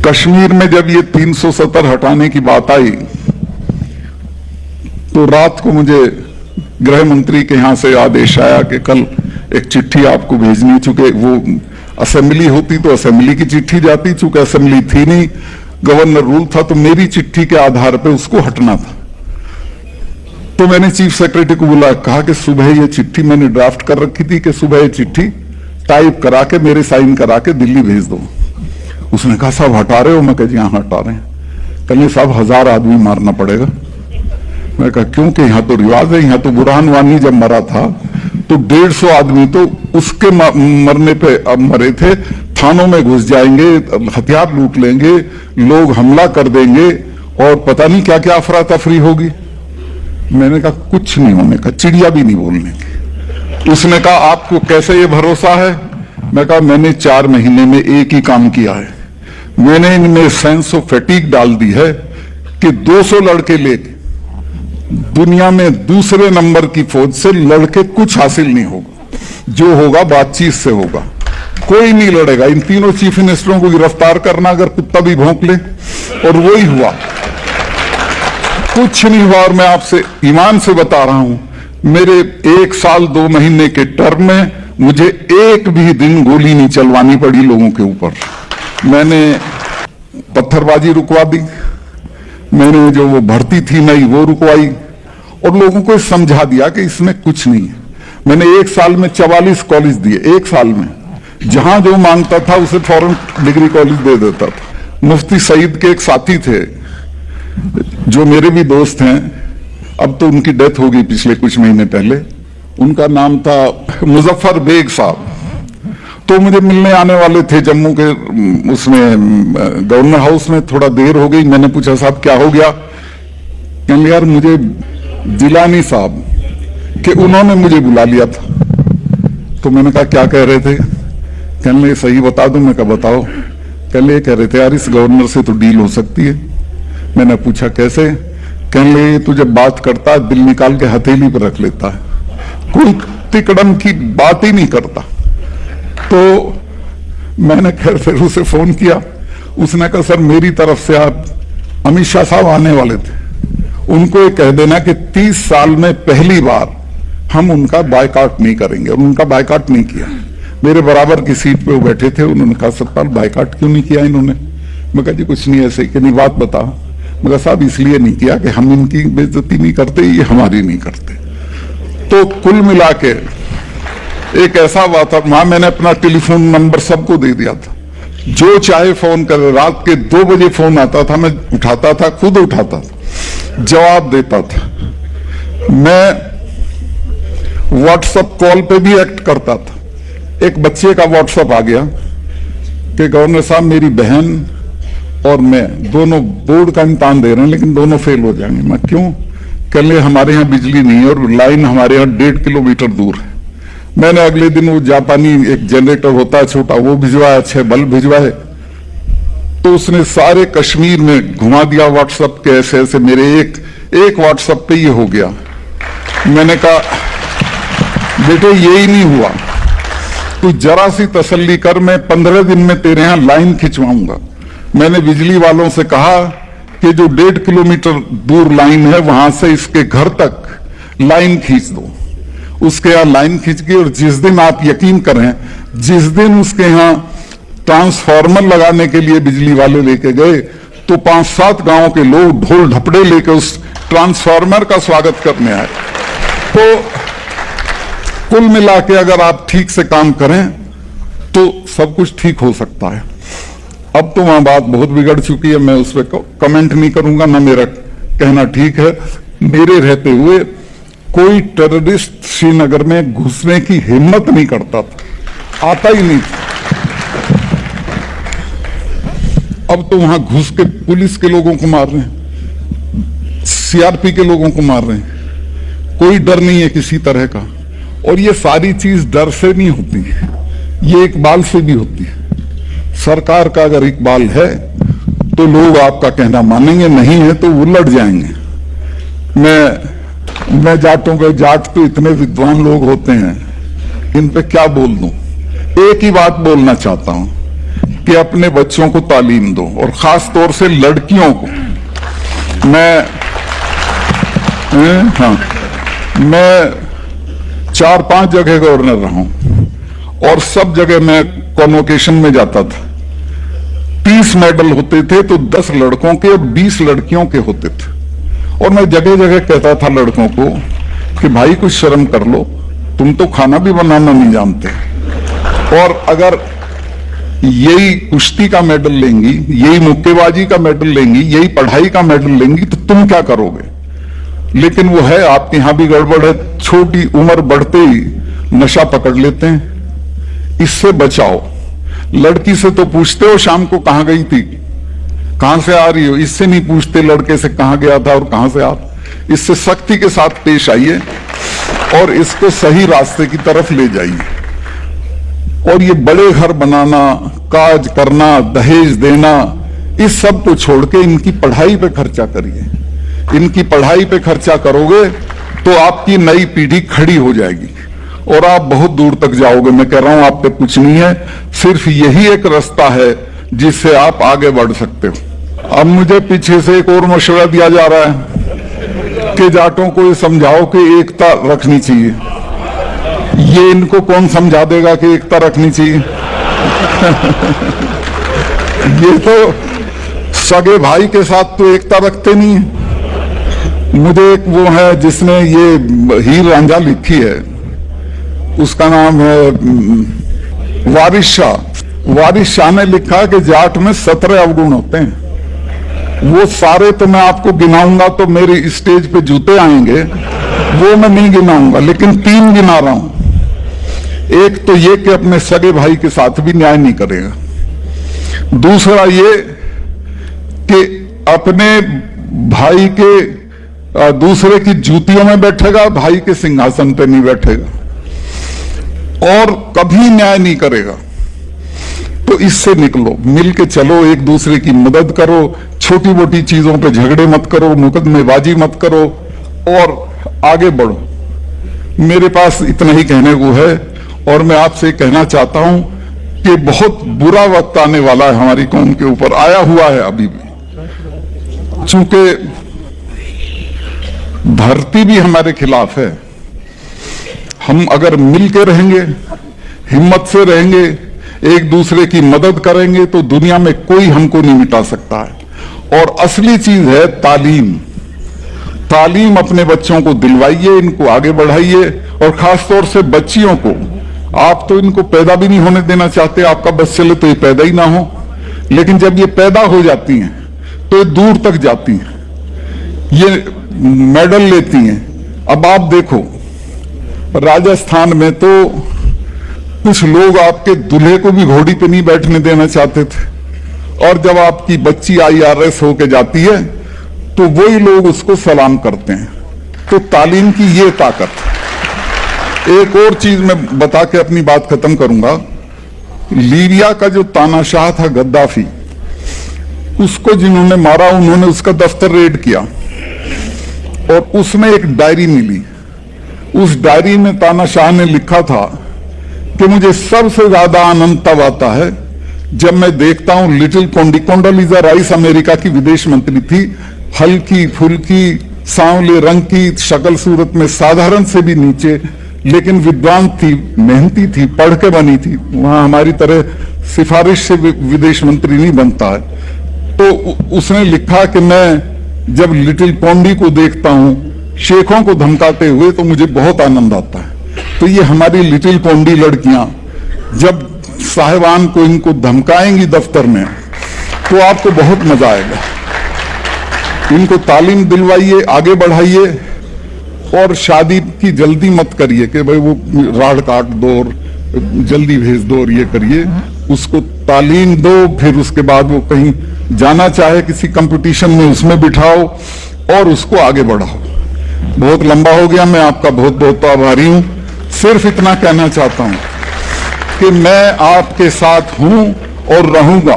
कश्मीर में जब ये 370 हटाने की बात आई तो रात को मुझे गृह मंत्री के यहां से आदेश आया कि कल एक चिट्ठी आपको भेजनी, चूंकि वो असेंबली होती तो असेंबली की चिट्ठी जाती, चूंकि असेंबली थी नहीं, गवर्नर रूल था, तो मेरी चिट्ठी के आधार पे उसको हटना था। तो मैंने चीफ सेक्रेटरी को बुला, कहा कि सुबह ये चिट्ठी मैंने ड्राफ्ट कर रखी थी कि सुबह ये चिट्ठी टाइप करा के मेरे साइन करा के दिल्ली भेज दो। उसने कहा साहब हटा रहे हो? मैं कहा जी हाँ हटा रहे हैं। कहने साहब 1000 आदमी मारना पड़ेगा। मैं कहा क्यों? कि यहाँ तो रिवाज है, यहाँ तो बुरहान वानी जब मरा था तो 150 आदमी तो उसके मरने पे अब मरे थे, थानों में घुस जाएंगे, हथियार लूट लेंगे, लोग हमला कर देंगे और पता नहीं क्या क्या अफरा तफरी होगी। मैंने कहा कुछ नहीं होने का, चिड़िया भी नहीं बोलने की। उसने कहा आपको कैसे ये भरोसा है? मैं कहा मैंने 4 महीने में एक ही काम किया है, मैंने इनमें सेंस ऑफ फैटिग डाल दी है कि 200 लड़के लेके दुनिया में दूसरे नंबर की फौज से लड़के कुछ हासिल नहीं होगा, जो होगा बातचीत से होगा, कोई नहीं लड़ेगा। इन तीनों चीफ मिनिस्टरों को गिरफ्तार करना अगर कुत्ता भी भौंक ले, और वही हुआ, कुछ नहीं हुआ। और मैं आपसे ईमान से बता रहा हूं, मेरे 1 साल 2 महीने के टर्म में मुझे एक भी दिन गोली नहीं चलवानी पड़ी लोगों के ऊपर। मैंने पत्थरबाजी रुकवा दी, मैंने जो वो भर्ती थी नई वो रुकवाई, और लोगों को समझा दिया कि इसमें कुछ नहीं है। मैंने 1 साल में 44 कॉलेज दिए, 1 साल में, जहां जो मांगता था उसे फौरन डिग्री कॉलेज दे देता था। मुफ्ती सईद के एक साथी थे जो मेरे भी दोस्त हैं, अब तो उनकी डेथ हो गई पिछले कुछ महीने पहले, उनका नाम था मुजफ्फर बेग साहब। तो मुझे मिलने आने वाले थे जम्मू के उसमें गवर्नर हाउस में, थोड़ा देर हो गई। मैंने पूछा साहब क्या हो गया? कहने यार मुझे जिलानी साहब कि उन्होंने मुझे बुला लिया था। तो मैंने कहा क्या कह रहे थे? कहने सही बता दूं? मैं कहा बताओ। कहने कह रहे थे यार इस गवर्नर से तो डील हो सकती है। मैंने पूछा कैसे? कहने तू जब बात करता है दिल निकाल के हथेली पर रख लेता है, कोई तिकड़म की बात ही नहीं करता। तो मैंने खैर फिर उसे फोन किया, उसने कहा सर मेरी तरफ से आप अमित शाह साहब आने वाले थे, उनको ये कह देना कि 30 साल में पहली बार हम उनका बायकॉट नहीं करेंगे। और उनका बायकॉट नहीं किया। मेरे बराबर की सीट पे वो बैठे थे, उन्होंने कहा सत्पाल बायकॉट क्यों नहीं किया इन्होंने? मैं कहा जी कुछ नहीं ऐसे कि नहीं बात बता। मगर साहब इसलिए नहीं किया कि हम इनकी बेइज्जती नहीं करते, ये हमारी नहीं करते। तो कुल मिला के एक ऐसा बात, वहां मैंने अपना टेलीफोन नंबर सबको दे दिया था, जो चाहे फोन करे। रात के 2 बजे फोन आता था, मैं उठाता था, खुद उठाता था, जवाब देता था। मैं व्हाट्सएप कॉल पे भी एक्ट करता था। एक बच्चे का व्हाट्सएप आ गया कि गवर्नर साहब मेरी बहन और मैं दोनों बोर्ड का इम्तिहान दे रहे हैं लेकिन दोनों फेल हो जाएंगे। मैं क्यों? कहने हमारे यहाँ बिजली नहीं है और लाइन हमारे यहाँ 1.5 किलोमीटर दूर है। मैंने अगले दिन वो जापानी एक जनरेटर होता है छोटा, वो भिजवाया, 6 बल्ब भिजवाए। तो उसने सारे कश्मीर में घुमा दिया व्हाट्सएप के ऐसे ऐसे। मेरे एक व्हाट्सएप पे ये हो गया। मैंने कहा बेटे यही नहीं हुआ, तू जरा सी तसल्ली कर, मैं 15 दिन में तेरे यहां लाइन खिंचवाऊंगा। मैंने बिजली वालों से कहा कि जो 1.5 किलोमीटर दूर लाइन है वहां से इसके घर तक लाइन खींच दो। उसके यहां लाइन खींच गई, और जिस दिन आप यकीन करें, जिस दिन उसके यहां ट्रांसफार्मर लगाने के लिए बिजली वाले लेके गए तो 5-7 गांवों के लोग ढोल ढपड़े लेके उस ट्रांसफार्मर का स्वागत करने आए। तो कुल मिला के अगर आप ठीक से काम करें तो सब कुछ ठीक हो सकता है। अब तो वहां बात बहुत बिगड़ चुकी है, मैं उस पर कमेंट नहीं करूंगा, ना मेरा कहना ठीक है। मेरे रहते हुए कोई टेररिस्ट श्रीनगर में घुसने की हिम्मत नहीं करता था, आता ही नहीं था। अब तो वहां घुस के पुलिस के लोगों को मार रहे हैं, सीआरपी के लोगों को मार रहे हैं, कोई डर नहीं है किसी तरह का। और ये सारी चीज डर से नहीं होती है, ये इकबाल से भी होती है। सरकार का अगर इकबाल है तो लोग आपका कहना मानेंगे, नहीं है तो वो लड़ जाएंगे। मैं जाटों के जाट तो इतने विद्वान लोग होते हैं, इन पे क्या बोल दूं। एक ही बात बोलना चाहता हूं कि अपने बच्चों को तालीम दो, और खास तौर से लड़कियों को। मैं 4-5 जगह गवर्नर रहा हूं और सब जगह मैं कॉन्वोकेशन में जाता था। 30 मेडल होते थे तो 10 लड़कों के और 20 लड़कियों के होते थे, और मैं जगह जगह कहता था लड़कों को कि भाई कुछ शर्म कर लो, तुम तो खाना भी बनाना नहीं जानते, और अगर यही कुश्ती का मेडल लेंगी, यही मुक्केबाजी का मेडल लेंगी, यही पढ़ाई का मेडल लेंगी तो तुम क्या करोगे। लेकिन वो है, आपके यहां भी गड़बड़ है, छोटी उम्र बढ़ते ही नशा पकड़ लेते हैं। इससे बचाओ। लड़की से तो पूछते हो शाम को कहां गई थी, कहां से आ रही हो, इससे नहीं पूछते लड़के से कहां गया था और कहां से आ। इससे सख्ती के साथ पेश आइए और इसको सही रास्ते की तरफ ले जाइए। और ये बड़े घर बनाना, काज करना, दहेज देना, इस सब को छोड़ के इनकी पढ़ाई पे खर्चा करिए। इनकी पढ़ाई पे खर्चा करोगे तो आपकी नई पीढ़ी खड़ी हो जाएगी और आप बहुत दूर तक जाओगे। मैं कह रहा हूं आप पे कुछ नहीं है, सिर्फ यही एक रास्ता है जिससे आप आगे बढ़ सकते हो। अब मुझे पीछे से एक और मशवरा दिया जा रहा है कि जाटों को ये समझाओ कि एकता रखनी चाहिए। ये इनको कौन समझा देगा कि एकता रखनी चाहिए। ये तो सगे भाई के साथ तो एकता रखते नहीं है। मुझे एक वो है जिसने ये हीर रांझा लिखी है, उसका नाम है वारिस शाह। वारिस शाह ने लिखा कि जाट में 17 अवगुण होते हैं। वो सारे तो मैं आपको गिनाऊंगा तो मेरे स्टेज पे जूते आएंगे, वो मैं नहीं गिनाऊंगा, लेकिन 3 गिना रहा हूं। एक तो ये कि अपने सगे भाई के साथ भी न्याय नहीं करेगा। दूसरा ये कि अपने भाई के दूसरे की जूतियों में बैठेगा, भाई के सिंहासन पे नहीं बैठेगा, और कभी न्याय नहीं करेगा। तो इससे निकलो, मिलके चलो, एक दूसरे की मदद करो, छोटी मोटी चीजों पे झगड़े मत करो, मुकदमेबाजी मत करो और आगे बढ़ो। मेरे पास इतना ही कहने को है और मैं आपसे कहना चाहता हूं कि बहुत बुरा वक्त आने वाला है, हमारी कौम के ऊपर आया हुआ है अभी भी। चूंकि धरती भी हमारे खिलाफ है। हम अगर मिल के रहेंगे, हिम्मत से रहेंगे, एक दूसरे की मदद करेंगे तो दुनिया में कोई हमको नहीं मिटा सकता है। और असली चीज है तालीम। तालीम अपने बच्चों को दिलवाइए, इनको आगे बढ़ाइए, और खासतौर से बच्चियों को। आप तो इनको पैदा भी नहीं होने देना चाहते, आपका बस चले तो ये पैदा ही ना हो, लेकिन जब ये पैदा हो जाती हैं तो ये दूर तक जाती हैं, ये मेडल लेती हैं। अब आप देखो, राजस्थान में तो कुछ लोग आपके दूल्हे को भी घोड़ी पे नहीं बैठने देना चाहते थे, और जब आपकी बच्ची IRS होके जाती है तो वही लोग उसको सलाम करते हैं। तो तालीम की ये ताकत। एक और चीज मैं बता के अपनी बात खत्म करूंगा। लीबिया का जो तानाशाह था गद्दाफी, उसको जिन्होंने मारा उन्होंने उसका दफ्तर रेड किया और उसमें एक डायरी मिली। उस डायरी में तानाशाह ने लिखा था कि मुझे सबसे ज्यादा आनंद तब आता है जब मैं देखता हूं लिटिल कोंडोलीजा राइस अमेरिका की विदेश मंत्री थी, हल्की फुल्की सांवले रंग की, शक्ल सूरत में साधारण से भी नीचे, लेकिन विद्वान थी, मेहनती थी, पढ़ के बनी थी। वहां हमारी तरह सिफारिश से विदेश मंत्री नहीं बनता है। तो उसने लिखा कि मैं जब लिटिल पोंडी को देखता हूं शेखों को धमकाते हुए तो मुझे बहुत आनंद आता है। तो ये हमारी लिटिल पोंडी लड़कियां जब साहिबान को इनको धमकाएंगी दफ्तर में तो आपको बहुत मजा आएगा। इनको तालीम दिलवाइए, आगे बढ़ाइए, और शादी की जल्दी मत करिए कि भाई वो राड़ काट दो और जल्दी भेज दो और ये करिए। उसको तालीम दो, फिर उसके बाद वो कहीं जाना चाहे किसी कंपटीशन में उसमें बिठाओ और उसको आगे बढ़ाओ। बहुत लंबा हो गया, मैं आपका बहुत बहुत आभारी हूं। सिर्फ इतना कहना चाहता हूं कि मैं आपके साथ हूं और रहूंगा।